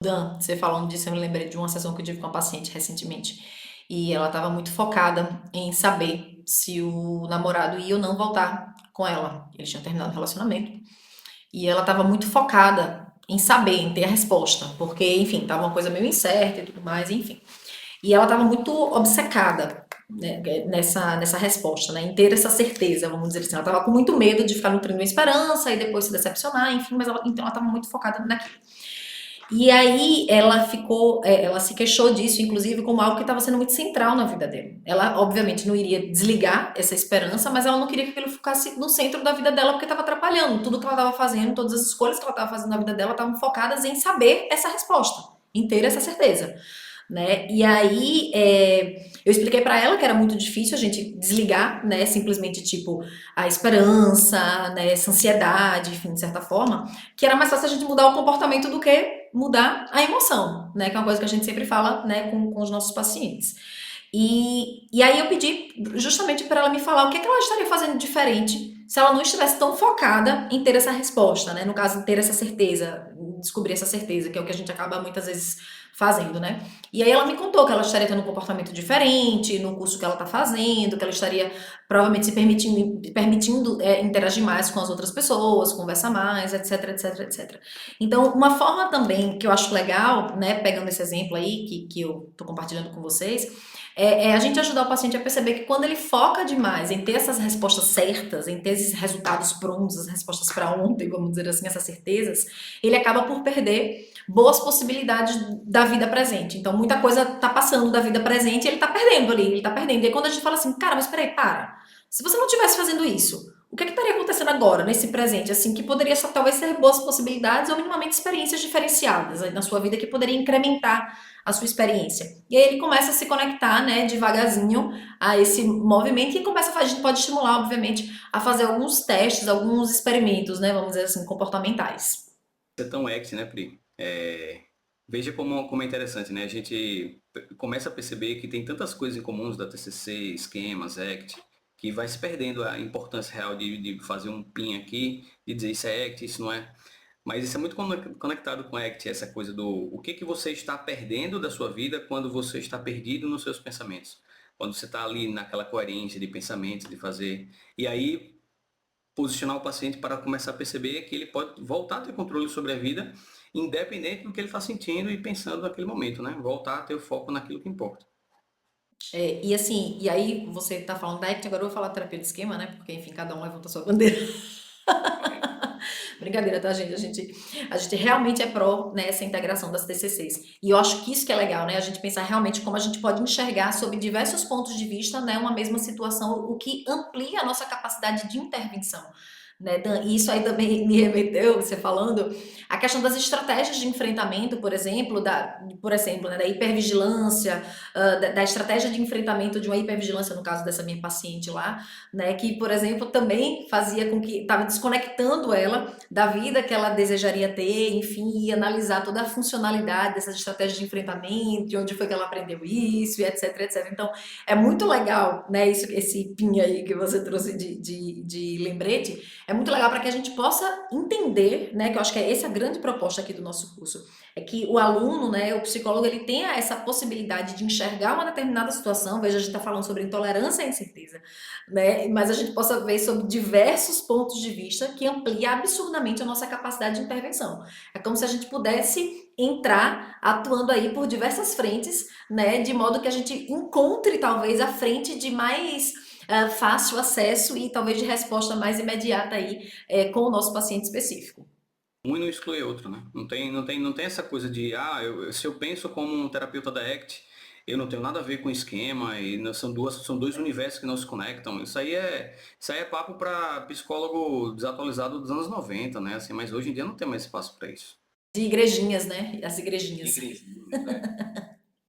Dan, você falando disso, eu me lembrei de uma sessão que eu tive com uma paciente recentemente. E ela estava muito focada em saber se o namorado ia ou não voltar com ela. Eles tinham terminado o relacionamento. E ela estava muito focada em saber, em ter a resposta. Porque, enfim, estava uma coisa meio incerta e tudo mais, enfim. E ela estava muito obcecada, né, nessa resposta, né, em ter essa certeza, vamos dizer assim. Ela estava com muito medo de ficar nutrindo uma esperança e depois se decepcionar, enfim, mas então ela estava muito focada naquilo. E aí ela ficou, ela se queixou disso, inclusive, como algo que estava sendo muito central na vida dela. Ela, obviamente, não iria desligar essa esperança, mas ela não queria que aquilo ficasse no centro da vida dela, porque estava atrapalhando. Tudo que ela estava fazendo, todas as escolhas que ela estava fazendo na vida dela estavam focadas em saber essa resposta, em ter essa certeza, né? E aí eu expliquei para ela que era muito difícil a gente desligar, né? Simplesmente tipo a esperança, né? Essa ansiedade, enfim, de certa forma, que era mais fácil a gente mudar o comportamento do que mudar a emoção, né? Que é uma coisa que a gente sempre fala, né? Com os nossos pacientes. E aí eu pedi justamente para ela me falar o que, é que ela estaria fazendo diferente se ela não estivesse tão focada em ter essa resposta, né? No caso, ter essa certeza, descobrir essa certeza, que é o que a gente acaba muitas vezes fazendo, né? E aí ela me contou que ela estaria tendo um comportamento diferente no curso que ela está fazendo, que ela estaria provavelmente se permitindo interagir mais com as outras pessoas, conversar mais, etc, etc, etc. Então, uma forma também que eu acho legal, né, pegando esse exemplo aí que eu tô compartilhando com vocês, é a gente ajudar o paciente a perceber que quando ele foca demais em ter essas respostas certas, em ter esses resultados prontos, as respostas para ontem, vamos dizer assim, essas certezas, ele acaba por perder boas possibilidades da vida presente. Então, muita coisa tá passando da vida presente e ele tá perdendo ali, ele tá perdendo. E aí, quando a gente fala assim, cara, mas peraí, para. Se você não estivesse fazendo isso, o que é que estaria acontecendo agora, nesse presente, assim, que poderia só, talvez ser boas possibilidades ou minimamente experiências diferenciadas aí na sua vida que poderia incrementar a sua experiência. E aí ele começa a se conectar, né, devagarzinho a esse movimento e começa a gente pode estimular, obviamente, a fazer alguns testes, alguns experimentos, né, vamos dizer assim, comportamentais. É tão act, né, Pri? Veja como é interessante, né? A gente começa a perceber que tem tantas coisas em comuns da TCC, esquemas, act, que vai se perdendo a importância real de fazer um pin aqui, de dizer isso é act, isso não é. Mas isso é muito conectado com act, essa coisa do o que você está perdendo da sua vida quando você está perdido nos seus pensamentos. Quando você está ali naquela coerência de pensamentos, de fazer. E aí posicionar o paciente para começar a perceber que ele pode voltar a ter controle sobre a vida, independente do que ele está sentindo e pensando naquele momento, né? Voltar a ter o foco naquilo que importa. E assim, e aí você tá falando da ACT, agora eu vou falar terapia de esquema, né? Porque, enfim, cada um levanta a sua bandeira. Brincadeira, tá, gente? A gente realmente é pró, né, essa integração das TCCs. E eu acho que isso que é legal, né? A gente pensar realmente como a gente pode enxergar sob diversos pontos de vista, né, uma mesma situação, o que amplia a nossa capacidade de intervenção. Né, Dan? E isso aí também me remeteu, você falando, a questão das estratégias de enfrentamento, por exemplo, né, da hipervigilância, da estratégia de enfrentamento de uma hipervigilância, no caso dessa minha paciente lá, né, que, por exemplo, também fazia com que estava desconectando ela da vida que ela desejaria ter, enfim, e analisar toda a funcionalidade dessas estratégias de enfrentamento, de onde foi que ela aprendeu isso, e etc, etc. Então, é muito legal, né, isso, esse pin aí que você trouxe de lembrete, é muito legal para que a gente possa entender, né, que eu acho que é essa a grande proposta aqui do nosso curso, é que o aluno, né, o psicólogo, ele tenha essa possibilidade de enxergar uma determinada situação, veja, a gente está falando sobre intolerância à incerteza, né? Mas a gente possa ver sobre diversos pontos de vista que amplia absurdamente a nossa capacidade de intervenção. É como se a gente pudesse entrar atuando aí por diversas frentes, né? De modo que a gente encontre talvez a frente de mais fácil acesso e talvez de resposta mais imediata aí com o nosso paciente específico. Um não exclui outro, né? Não tem essa coisa de, se eu penso como um terapeuta da ACT, eu não tenho nada a ver com esquema, e são dois universos que não se conectam. Isso aí é papo para psicólogo desatualizado dos anos 90, né? Assim, mas hoje em dia não tem mais espaço para isso. De igrejinhas, né? As igrejinhas. Igrejinha, né?